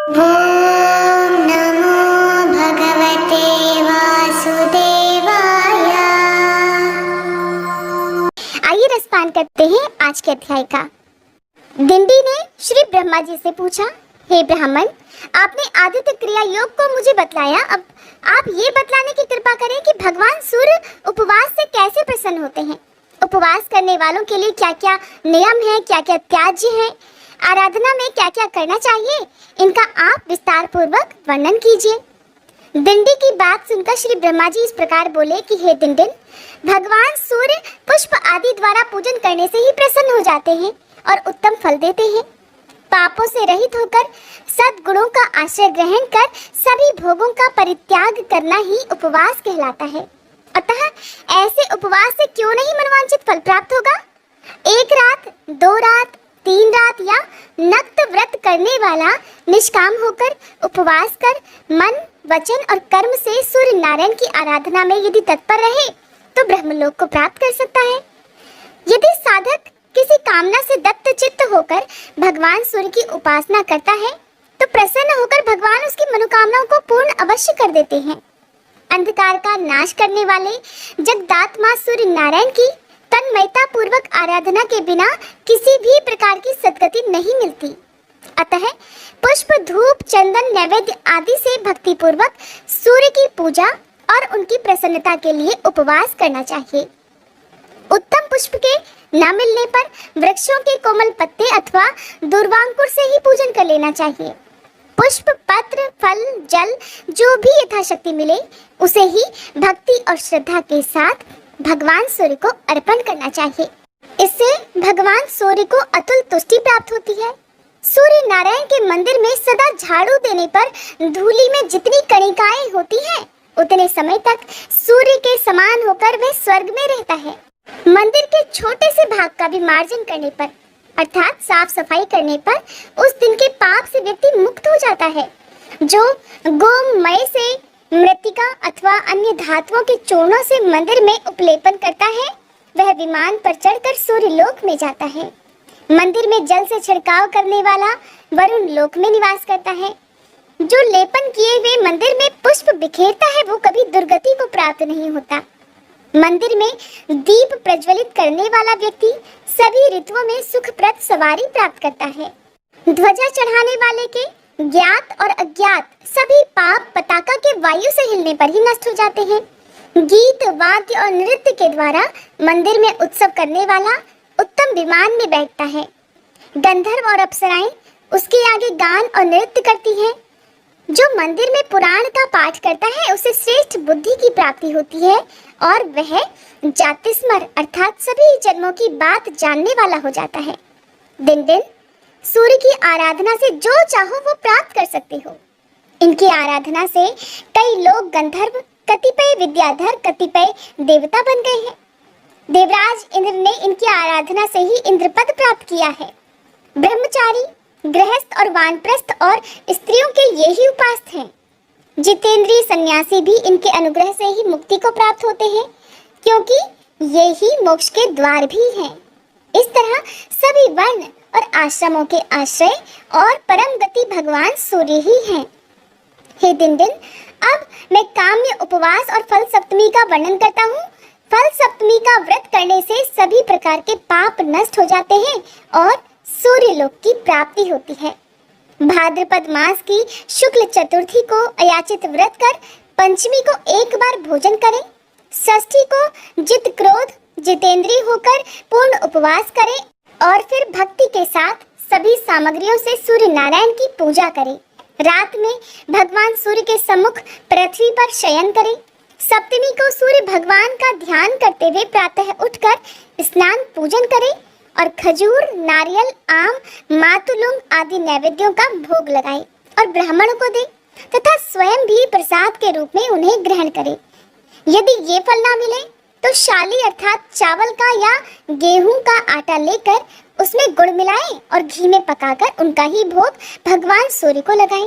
ॐ नमो भगवते वासुदेवाय। आइए रसपान करते हैं आज के अध्याय का। दिंडी ने श्री ब्रह्मा जी से पूछा, हे ब्राह्मण, आपने आदित्य क्रिया योग को मुझे बतलाया, अब आप ये बतलाने की कृपा करें कि भगवान सूर्य उपवास से कैसे प्रसन्न होते हैं। उपवास करने वालों के लिए क्या क्या नियम है, क्या क्या त्याज्य है, आराधना में क्या क्या करना चाहिए, इनका आप विस्तार पूर्वक वर्णन कीजिए। दिंडी की बात सुनकर श्री ब्रह्मा जी इस प्रकार बोले कि हे दिंडिन, भगवान सूर्य पुष्प आदि द्वारा पूजन करने से ही प्रसन्न हो जाते हैं और उत्तम फल देते हैं। पापों से रहित होकर सद्गुणों का आश्रय ग्रहण कर सभी भोगों का परित्याग करना ही उपवास कहलाता है। अतः ऐसे उपवास से क्यों नहीं मनवांछित फल प्राप्त होगा। एक रात, 2 रात, 3 रात या नक्त व्रत करने वाला निष्काम होकर उपवास कर मन, वचन और कर्म से सूर्य नारायण की आराधना में यदि तत्पर रहे तो ब्रह्मलोक को प्राप्त कर सकता है। यदि साधक किसी कामना से दत्त चित्त होकर भगवान सूर्य की उपासना करता है तो प्रसन्न होकर भगवान उसकी मनोकामनाओं को पूर्ण अवश्य कर देते हैं। अंधकार का नाश करने वाले जगदात्मा सूर्य नारायण की तन्मयता पूर्वक आराधना के बिना किसी भी प्रकार की सद्गति नहीं मिलती। अतः पुष्प, धूप, चंदन, नैवेद्य आदि से भक्ति पूर्वक सूर्य की पूजा और उनकी प्रसन्नता के लिए उपवास करना चाहिए। उत्तम पुष्प के न मिलने पर वृक्षों के कोमल पत्ते अथवा दूर्वांकुर से ही पूजन कर लेना चाहिए। पुष्प, पत्र, फल, जल जो भी यथाशक्ति मिले उसे ही भक्ति और श्रद्धा के साथ भगवान सूर्य को अर्पण करना चाहिए। इससे भगवान सूर्य को अतुल तुष्टि प्राप्त होती है। सूर्य नारायण के मंदिर में सदा झाड़ू देने पर धूलि में जितनी कणिकाएं होती हैं, उतने समय तक सूर्य के समान होकर वह स्वर्ग में रहता है। मंदिर के छोटे से भाग का भी मार्जन करने पर अर्थात साफ सफाई करने पर उस दिन के पाप से व्यक्ति मुक्त हो जाता है। जो गोमय से, मृतिका अथवा अन्य धातुओं के चूर्णों से मंदिर में उपलेपन करता है, वह विमान पर चढ़कर सूर्य लोक में जाता है। मंदिर में जल से छिड़काव करने वाला वरुण लोक में निवास करता है। जो लेपन किए हुए मंदिर में पुष्प बिखेरता है वो कभी दुर्गति को प्राप्त नहीं होता। मंदिर में दीप प्रज्वलित करने वाला व्यक्ति सभी ऋतुओं में सुखप्रद सवारी प्राप्त करता है। ध्वजा चढ़ाने वाले के ज्ञात और अज्ञात सभी पाप पताका के वायु से हिलने पर ही नष्ट हो जाते हैं। गीत, वाद्य और नृत्य के द्वारा मंदिर में उत्सव करने वाला उत्तम विमान में बैठता है। गंधर्व और अप्सराएं उसके आगे गान और नृत्य करती हैं। जो मंदिर में पुराण का पाठ करता है उसे श्रेष्ठ बुद्धि की प्राप्ति होती है और वह जातिस्मर अर्थात सभी जन्मों की बात जानने वाला हो जाता है। दिन दिन सूर्य की आराधना से जो चाहो वो प्राप्त कर सकते हो। इनकी आराधना से कई लोग गंधर्व, कतिपय विद्याधर, कतिपय देवता बन गए हैं। देवराज इंद्र ने इनकी आराधना से ही इंद्रपद प्राप्त किया है। ब्रह्मचारी, गृहस्थ और वानप्रस्थ और स्त्रियों के यही उपास्य हैं। जितेंद्रीय सन्यासी भी इनके अनुग्रह से ही मुक्ति को प्राप्त होते हैं, क्योंकि ये ही मोक्ष के द्वार भी हैं। इस तरह सभी वर्ण और आश्रमों के आश्रय और परम गति भगवान सूर्य ही हैं। हे दिनदिन, अब मैं काम्य उपवास और फल सप्तमी का वर्णन करता हूँ। फल सप्तमी का व्रत करने से सभी प्रकार के पाप नष्ट हो जाते हैं और सूर्य लोक की प्राप्ति होती है। भाद्रपद मास की शुक्ल चतुर्थी को अयाचित व्रत कर पंचमी को एक बार भोजन करें। षष्ठी को जित क्रोध जितेंद्रिय होकर पूर्ण उपवास करें और फिर भक्ति के साथ सभी सामग्रियों से सूर्य नारायण की पूजा करें। रात में भगवान सूर्य के सम्मुख पृथ्वी पर शयन करें। सप्तमी को सूर्य भगवान का ध्यान करते हुए प्रातः उठकर स्नान पूजन करें और खजूर, नारियल, आम, मातुलुंग आदि नैवेद्यों का भोग लगाएं और ब्राह्मणों को दें तथा स्वयं भी प्रसाद के रूप में उन्हें ग्रहण करें। यदि ये फल ना मिले तो शाली अर्थात चावल का या गेहूं का आटा लेकर उसमें गुड़ मिलाएं और घी में पकाकर उनका ही भोग भगवान सूर्य को लगाएं।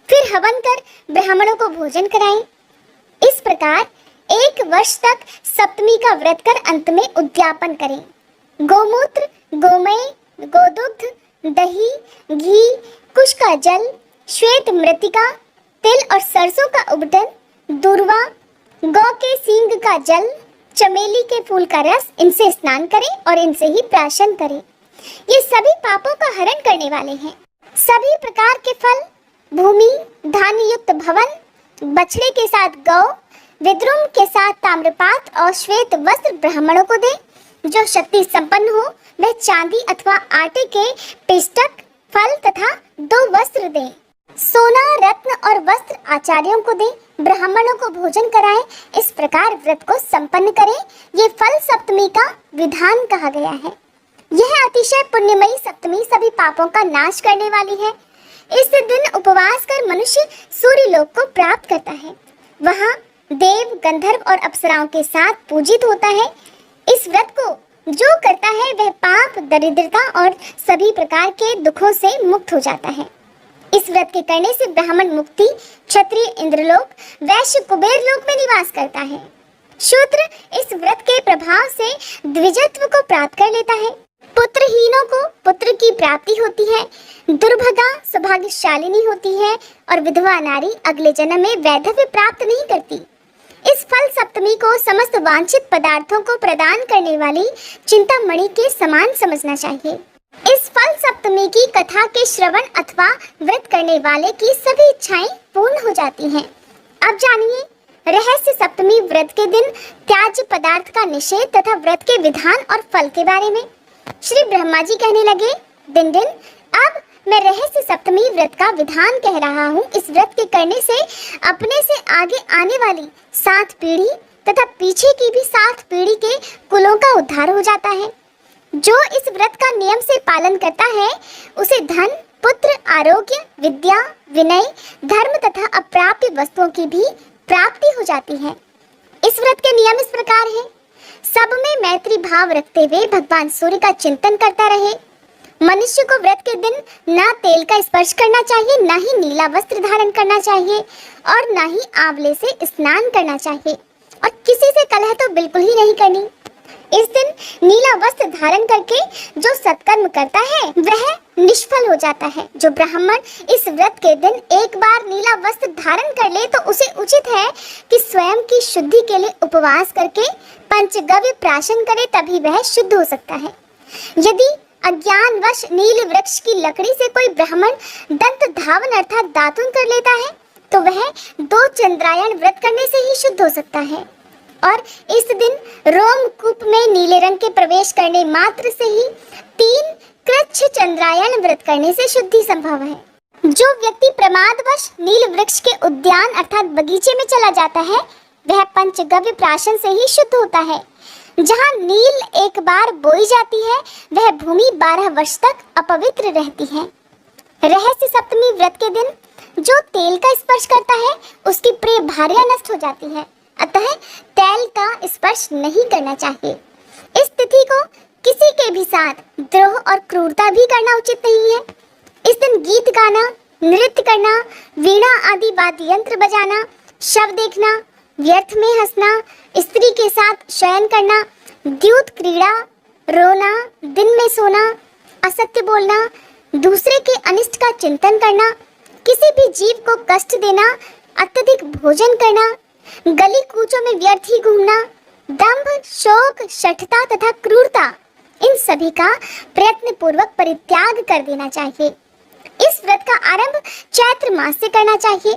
फिर हवन कर ब्राह्मणों को भोजन कराएं। इस प्रकार 1 वर्ष तक सप्तमी का व्रत कर अंत में उद्यापन करें। गोमूत्र, गोमय, गोदुग्ध, दही, घी, कुश का जल, श्वेत मृतिका, तिल और सरसों का उबटन, दूर्वा, गौ के सींग का जल, चमेली के फूल का रस, इनसे स्नान करें और इनसे ही प्राशन करें। ये सभी पापों का हरण करने वाले हैं। सभी प्रकार के फल, भूमि, धान्य युक्त भवन, बछड़े के साथ गौ, विद्रुम के साथ ताम्रपात और श्वेत वस्त्र ब्राह्मणों को दे। जो शक्ति संपन्न हो वह चांदी अथवा आटे के पिष्टक, फल तथा 2 वस्त्र दे। सोना, रत्न और वस्त्र आचार्यों को दे। ब्राह्मणों को भोजन कराएं। इस प्रकार व्रत को संपन्न करें। ये फल सप्तमी का विधान कहा गया है। यह अतिशय पुण्यमयी सप्तमी सभी पापों का नाश करने वाली है। इस दिन उपवास कर मनुष्य सूर्य लोक को प्राप्त करता है। वहाँ देव, गंधर्व और अप्सराओं के साथ पूजित होता है। इस व्रत को जो करता है वह पाप, दरिद्रता और सभी प्रकार के दुखों से मुक्त हो जाता है। इस व्रत के करने से ब्राह्मण मुक्ति, क्षत्रिय इंद्रलोक, वैश्य कुबेर लोक में निवास करता है। शूद्र इस व्रत के प्रभाव से द्विजत्व को प्राप्त कर लेता है। पुत्रहीनों को पुत्र की प्राप्ति होती है। दुर्भगा सौभाग्यशालिनी होती है और विधवा नारी अगले जन्म में वैधव्य प्राप्त नहीं करती। इस फल सप्तमी को समस्त वांछित पदार्थों को प्रदान करने वाली चिंतामणि के समान समझना चाहिए। इस फल सप्तमी की कथा के श्रवण अथवा व्रत करने वाले की सभी इच्छाएं पूर्ण हो जाती हैं। अब जानिए रहस्य सप्तमी व्रत के दिन त्याज्य पदार्थ का निषेध तथा व्रत के विधान और फल के बारे में। श्री ब्रह्मा जी कहने लगे, दिन दिन अब मैं रहस्य सप्तमी व्रत का विधान कह रहा हूँ। इस व्रत के करने से अपने से आगे आने वाली 7 पीढ़ी तथा पीछे की भी 7 पीढ़ी के कुलों का उद्धार हो जाता है। जो इस व्रत का नियम से पालन करता है उसे धन, पुत्र, आरोग्य, विद्या, विनय, धर्म तथा अप्राप्य वस्तुओं की भी प्राप्ति हो जाती है। इस व्रत के नियम इस प्रकार है। सब में मैत्री भाव रखते हुए भगवान सूर्य का चिंतन करता रहे। मनुष्य को व्रत के दिन न तेल का स्पर्श करना चाहिए, न ही नीला वस्त्र धारण करना चाहिए और न ही आंवले से स्नान करना चाहिए और किसी से कलह तो बिल्कुल ही नहीं करनी। इस दिन नीला वस्त्र धारण करके जो सत्कर्म करता है वह निष्फल हो जाता है। जो ब्राह्मण इस व्रत के दिन एक बार नीला वस्त्र धारण कर ले तो उसे उचित है कि स्वयं की शुद्धि के लिए उपवास करके पंचगव्य प्राशन करे, तभी वह शुद्ध हो सकता है। यदि अज्ञानवश नील वृक्ष की लकड़ी से कोई ब्राह्मण दंत धावन अर्थात दातुन कर लेता है तो वह 2 चंद्रायण व्रत करने से ही शुद्ध हो सकता है। और इस दिन रोमकूप में नीले रंग के प्रवेश करने मात्र से ही 3 कृच्छ चंद्रायण व्रत करने से शुद्धि संभव है। जो व्यक्ति प्रमादवश नील वृक्ष के उद्यान अर्थात बगीचे में चला जाता है वह पंचगव्य प्राशन से ही शुद्ध होता है। जहाँ नील एक बार बोई जाती है वह भूमि 12 वर्ष तक अपवित्र रहती है। रहस्य सप्तमी व्रत के दिन जो तेल का स्पर्श करता है उसकी प्रिय भार्या नष्ट हो जाती है, अतः तेल का स्पर्श नहीं करना चाहिए। इस तिथि को किसी के भी साथ द्रोह और क्रूरता भी करना उचित नहीं है। इस दिन गीत गाना, नृत्य करना, वीणा आदि वाद्य यंत्र बजाना, शव देखना, व्यर्थ में हंसना, स्त्री के साथ शयन करना, द्यूत क्रीड़ा, रोना, दिन में सोना, असत्य बोलना, दूसरे के अनिष्ट का चिंतन करना, किसी भी जीव को कष्ट देना, अत्यधिक भोजन करना, गली कूचों में व्यर्थ ही घूमना, दंभ, शोक, शठता तथा क्रूरता, इन सभी का प्रयत्न पूर्वक परित्याग कर देना चाहिए। इस व्रत का आरंभ चैत्र मास से करना चाहिए।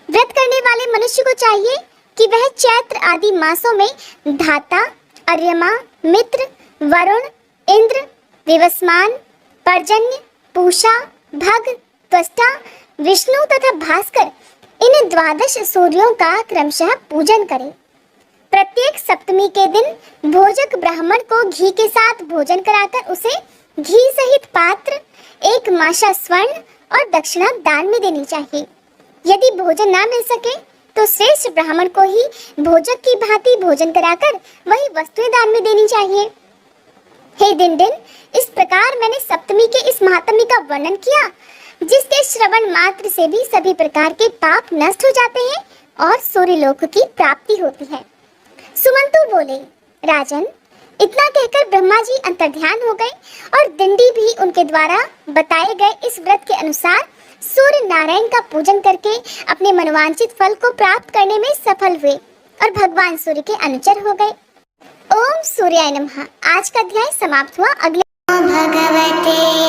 व्रत करने वाले मनुष्य को चाहिए कि वह चैत्र आदि मासों में धाता, अर्यमा, मित्र, वरुण, इंद्र, विवस्मान, पर्जन्य, पूषा, भग, त्वष्टा, विष्णु तथा भास्कर इन 12 सूर्यों का क्रमशः पूजन करें। प्रत्येक सप्तमी के दिन भोजक ब्राह्मण को घी के साथ भोजन कराकर उसे घी सहित पात्र, 1 माशा स्वर्ण और दक्षिणा दान में देनी चाहिए। यदि भोजन ना मिल सके तो श्रेष्ठ ब्राह्मण को ही भोजक की भांति भोजन कराकर वही वस्तुएं दान में देनी चाहिए। हे दिन दिन, इस प्रकार मैंने सप्तमी के इस महात्म्य का वर्णन किया जिसके श्रवण मात्र से भी सभी प्रकार के पाप नष्ट हो जाते हैं और सूर्य लोक की प्राप्ति होती है। सुमंतु बोले, राजन, इतना कहकर ब्रह्मा जी अंतर्ध्यान हो गए और दिंडी भी उनके द्वारा बताए गए इस व्रत के अनुसार सूर्य नारायण का पूजन करके अपने मनोवांछित फल को प्राप्त करने में सफल हुए और भगवान सूर्य के अनुचर हो गए। ओम सूर्याय नमः। आज का अध्याय समाप्त हुआ। अगले भगवते